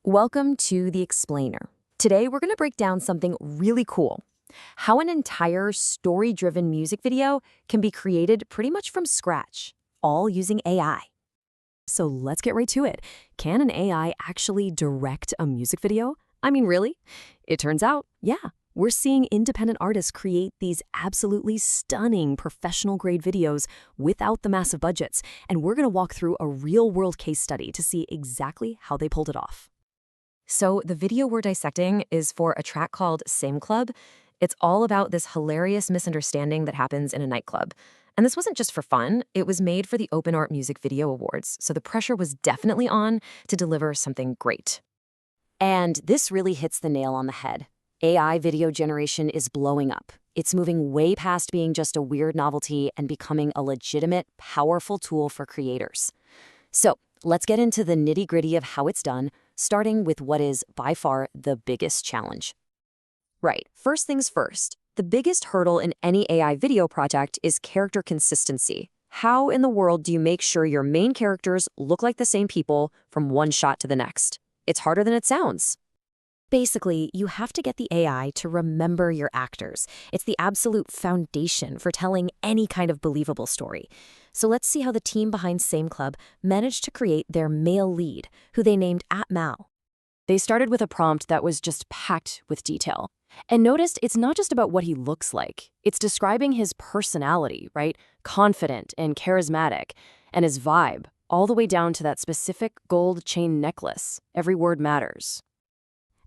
Welcome to The Explainer. Today, we're going to break down something really cool. How an entire story-driven music video can be created pretty much from scratch, all using AI. So let's get right to it. Can an AI actually direct a music video? I mean, really? It turns out, yeah. We're seeing independent artists create these absolutely stunning professional-grade videos without the massive budgets, and we're going to walk through a real-world case study to see exactly how they pulled it off. So the video we're dissecting is for a track called Same Club. It's all about this hilarious misunderstanding that happens in a nightclub. And this wasn't just for fun, it was made for the OpenArt Music Video Awards, so the pressure was definitely on to deliver something great. And this really hits the nail on the head. AI video generation is blowing up. It's moving way past being just a weird novelty and becoming a legitimate, powerful tool for creators. So let's get into the nitty-gritty of how it's done, starting with what is, by far, the biggest challenge. Right, first things first. The biggest hurdle in any AI video project is character consistency. How in the world do you make sure your main characters look like the same people from one shot to the next? It's harder than it sounds. Basically, you have to get the AI to remember your actors. It's the absolute foundation for telling any kind of believable story. So let's see how the team behind Same Club managed to create their male lead, who they named @Mao. They started with a prompt that was just packed with detail. And noticed it's not just about what he looks like. It's describing his personality, right? Confident and charismatic, and his vibe, all the way down to that specific gold chain necklace. Every word matters.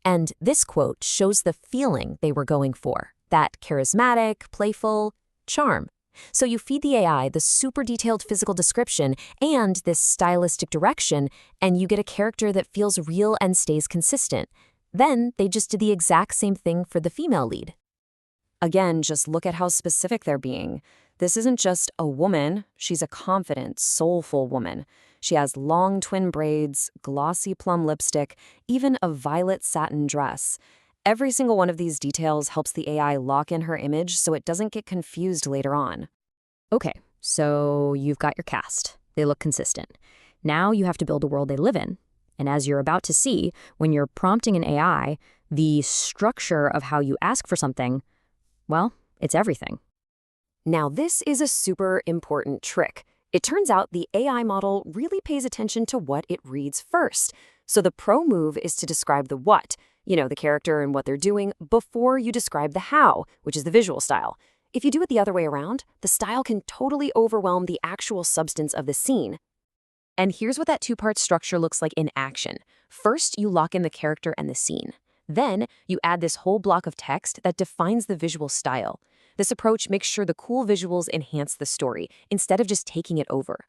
And this quote shows the feeling they were going for, that charismatic, playful charm. So you feed the AI the super detailed physical description and this stylistic direction, and you get a character that feels real and stays consistent. Then they just did the exact same thing for the female lead. Again, just look at how specific they're being. This isn't just a woman, she's a confident, soulful woman. She has long twin braids, glossy plum lipstick, even a violet satin dress. Every single one of these details helps the AI lock in her image so it doesn't get confused later on. Okay, so you've got your cast. They look consistent. Now you have to build a world they live in. And as you're about to see, when you're prompting an AI, the structure of how you ask for something, well, it's everything. Now, this is a super important trick. It turns out the AI model really pays attention to what it reads first. So the pro move is to describe the what, the character and what they're doing, before you describe the how, which is the visual style. If you do it the other way around, the style can totally overwhelm the actual substance of the scene. And here's what that two-part structure looks like in action. First, you lock in the character and the scene. Then, you add this whole block of text that defines the visual style. This approach makes sure the cool visuals enhance the story, instead of just taking it over.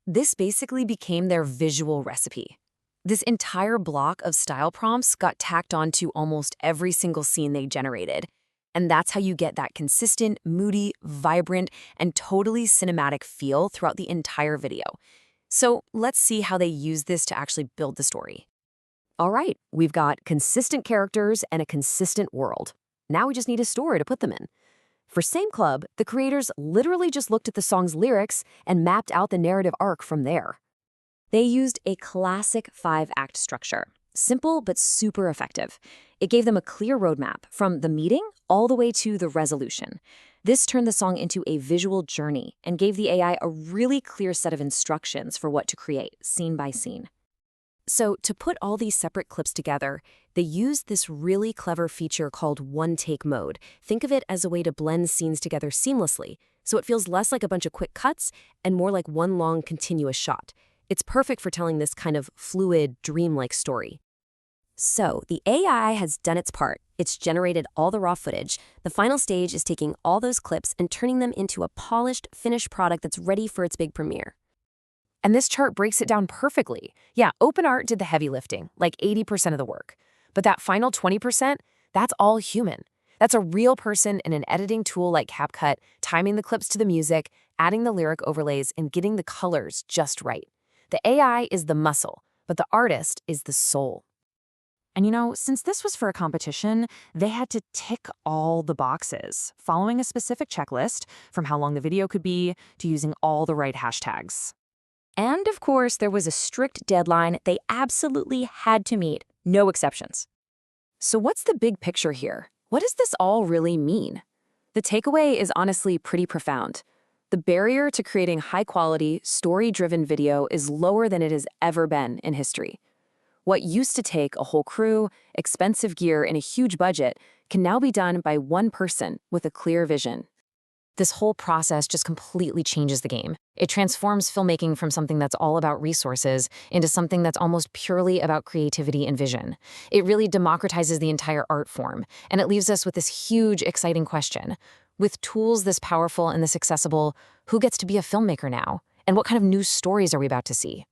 This basically became their visual recipe. This entire block of style prompts got tacked onto almost every single scene they generated. And that's how you get that consistent, moody, vibrant, and totally cinematic feel throughout the entire video. So let's see how they use this to actually build the story. All right, we've got consistent characters and a consistent world. Now we just need a story to put them in. For Same Club, the creators literally just looked at the song's lyrics and mapped out the narrative arc from there. They used a classic 5-act structure, simple but super effective. It gave them a clear roadmap from the meeting all the way to the resolution. This turned the song into a visual journey and gave the AI a really clear set of instructions for what to create, scene by scene. So to put all these separate clips together, they used this really clever feature called one-take mode. Think of it as a way to blend scenes together seamlessly, so it feels less like a bunch of quick cuts and more like one long continuous shot. It's perfect for telling this kind of fluid, dreamlike story. So the AI has done its part. It's generated all the raw footage. The final stage is taking all those clips and turning them into a polished, finished product that's ready for its big premiere. And this chart breaks it down perfectly. Yeah, OpenArt did the heavy lifting, like 80% of the work. But that final 20%, that's all human. That's a real person in an editing tool like CapCut, timing the clips to the music, adding the lyric overlays, and getting the colors just right. The AI is the muscle, but the artist is the soul. And since this was for a competition, they had to tick all the boxes, following a specific checklist from how long the video could be to using all the right hashtags. And of course, there was a strict deadline they absolutely had to meet No exceptions. So what's the big picture here? What does this all really mean? The takeaway is honestly pretty profound. The barrier to creating high-quality, story-driven video is lower than it has ever been in history. What used to take a whole crew, expensive gear, and a huge budget can now be done by one person with a clear vision. This whole process just completely changes the game. It transforms filmmaking from something that's all about resources into something that's almost purely about creativity and vision. It really democratizes the entire art form, and it leaves us with this huge, exciting question. With tools this powerful and this accessible, who gets to be a filmmaker now? And what kind of new stories are we about to see?